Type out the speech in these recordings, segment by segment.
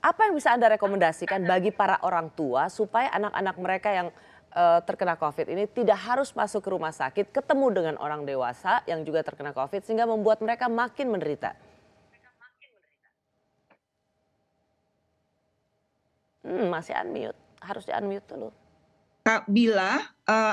Apa yang bisa Anda rekomendasikan bagi para orang tua supaya anak-anak mereka yang terkena COVID ini tidak harus masuk ke rumah sakit, ketemu dengan orang dewasa yang juga terkena COVID sehingga membuat mereka makin menderita? Masih unmute, harus di-unmute dulu. Bila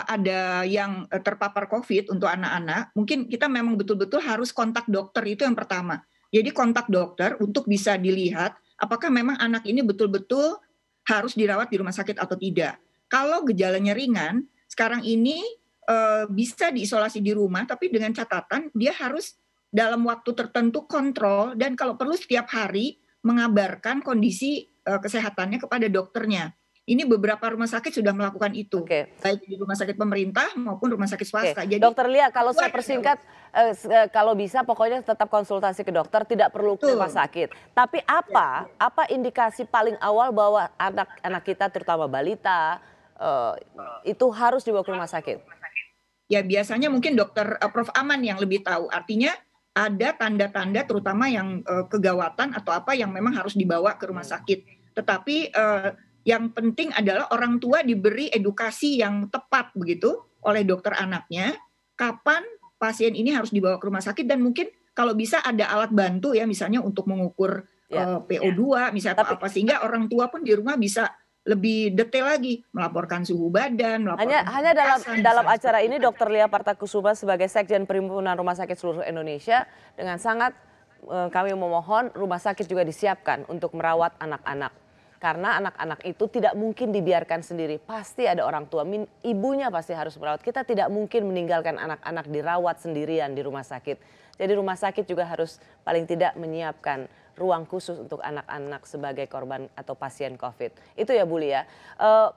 ada yang terpapar COVID untuk anak-anak, mungkin kita memang betul-betul harus kontak dokter, itu yang pertama. Jadi kontak dokter untuk bisa dilihat apakah memang anak ini betul-betul harus dirawat di rumah sakit atau tidak. Kalau gejalanya ringan, sekarang ini bisa diisolasi di rumah, tapi dengan catatan dia harus dalam waktu tertentu kontrol dan kalau perlu setiap hari mengabarkan kondisi kesehatannya kepada dokternya. Ini beberapa rumah sakit sudah melakukan itu, Oke. baik di rumah sakit pemerintah maupun rumah sakit swasta. Oke, Jadi, Dokter Lia, kalau saya persingkat, kalau bisa pokoknya tetap konsultasi ke dokter, tidak perlu ke rumah sakit. Tapi apa indikasi paling awal bahwa anak-anak kita, terutama balita, itu harus dibawa ke rumah sakit? Ya biasanya mungkin dokter Prof. Aman yang lebih tahu. Artinya ada tanda-tanda terutama yang kegawatan atau apa yang memang harus dibawa ke rumah sakit. Tetapi yang penting adalah orang tua diberi edukasi yang tepat begitu oleh dokter anaknya, kapan pasien ini harus dibawa ke rumah sakit dan mungkin kalau bisa ada alat bantu ya misalnya untuk mengukur PO2 misalnya apa sehingga orang tua pun di rumah bisa lebih detail lagi melaporkan suhu badan, melaporkan Hanya dalam acara ini Dokter Lia Partakusuma sebagai Sekjen Perhimpunan Rumah Sakit Seluruh Indonesia dengan sangat kami memohon rumah sakit juga disiapkan untuk merawat anak-anak. Karena anak-anak itu tidak mungkin dibiarkan sendiri, pasti ada orang tua, ibunya pasti harus merawat. Kita tidak mungkin meninggalkan anak-anak dirawat sendirian di rumah sakit. Jadi rumah sakit juga harus paling tidak menyiapkan ruang khusus untuk anak-anak sebagai korban atau pasien COVID. Itu ya Bu Lia.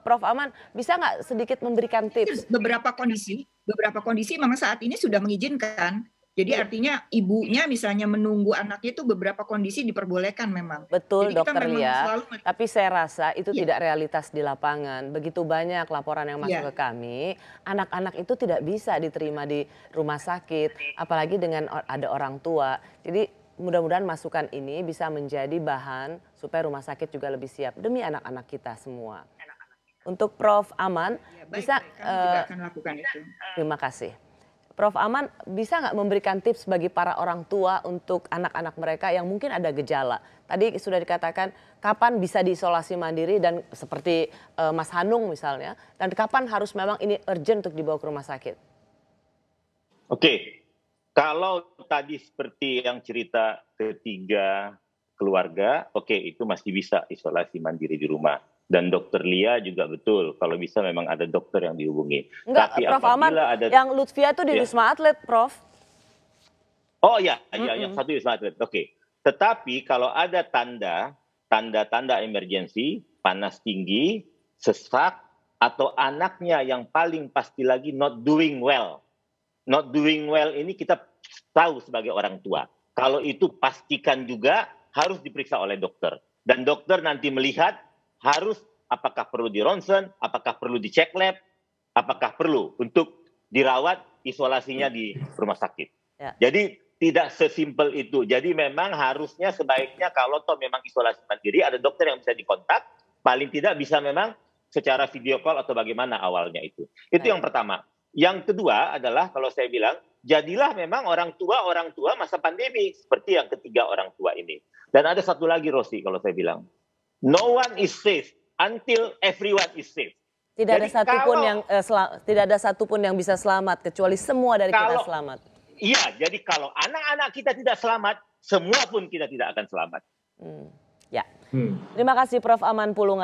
Prof. Aman, bisa nggak sedikit memberikan tips? Beberapa kondisi memang saat ini sudah mengizinkan. Jadi artinya ibunya misalnya menunggu anaknya itu beberapa kondisi diperbolehkan memang. Betul Jadi kita Dokter memang Lia, selalu tapi saya rasa itu tidak realitas di lapangan. Begitu banyak laporan yang masuk ke kami, anak-anak itu tidak bisa diterima di rumah sakit, apalagi dengan ada orang tua. Jadi mudah-mudahan masukan ini bisa menjadi bahan supaya rumah sakit juga lebih siap demi anak-anak kita semua. Untuk Prof. Aman, bisa juga akan lakukan itu. Terima kasih. Prof. Aman, bisa nggak memberikan tips bagi para orang tua untuk anak-anak mereka yang mungkin ada gejala? Tadi sudah dikatakan kapan bisa diisolasi mandiri dan seperti Mas Hanung misalnya, dan kapan harus memang ini urgent untuk dibawa ke rumah sakit? Oke, kalau tadi seperti yang cerita ketiga keluarga, oke itu masih bisa isolasi mandiri di rumah. Dan Dokter Lia juga betul, kalau bisa memang ada dokter yang dihubungi. Enggak, Tapi Prof. Aman, yang Lutfia itu di Wisma Atlet, Prof. Oh iya, yang satu di Wisma Atlet, oke. Tetapi kalau ada tanda-tanda emergensi, panas tinggi, sesak, atau anaknya yang paling pasti lagi not doing well. Not doing well ini kita tahu sebagai orang tua. Kalau itu pastikan juga harus diperiksa oleh dokter. Dan dokter nanti melihat harus apakah perlu di ronsen, apakah perlu dicek lab, apakah perlu untuk dirawat isolasinya di rumah sakit. Ya. Jadi tidak sesimpel itu. Jadi memang harusnya sebaiknya kalau toh memang isolasi mandiri ada dokter yang bisa dikontak, paling tidak bisa memang secara video call atau bagaimana awalnya itu. Itu yang pertama. Yang kedua adalah kalau saya bilang jadilah memang orang tua masa pandemi seperti yang ketiga orang tua ini. Dan ada satu lagi Rosi kalau saya bilang. No one is safe until everyone is safe. Tidak ada satupun yang bisa selamat kecuali semua dari kita selamat. Iya, jadi kalau anak-anak kita tidak selamat, semua pun kita tidak akan selamat. Ya. Terima kasih Prof. Aman Pulungan.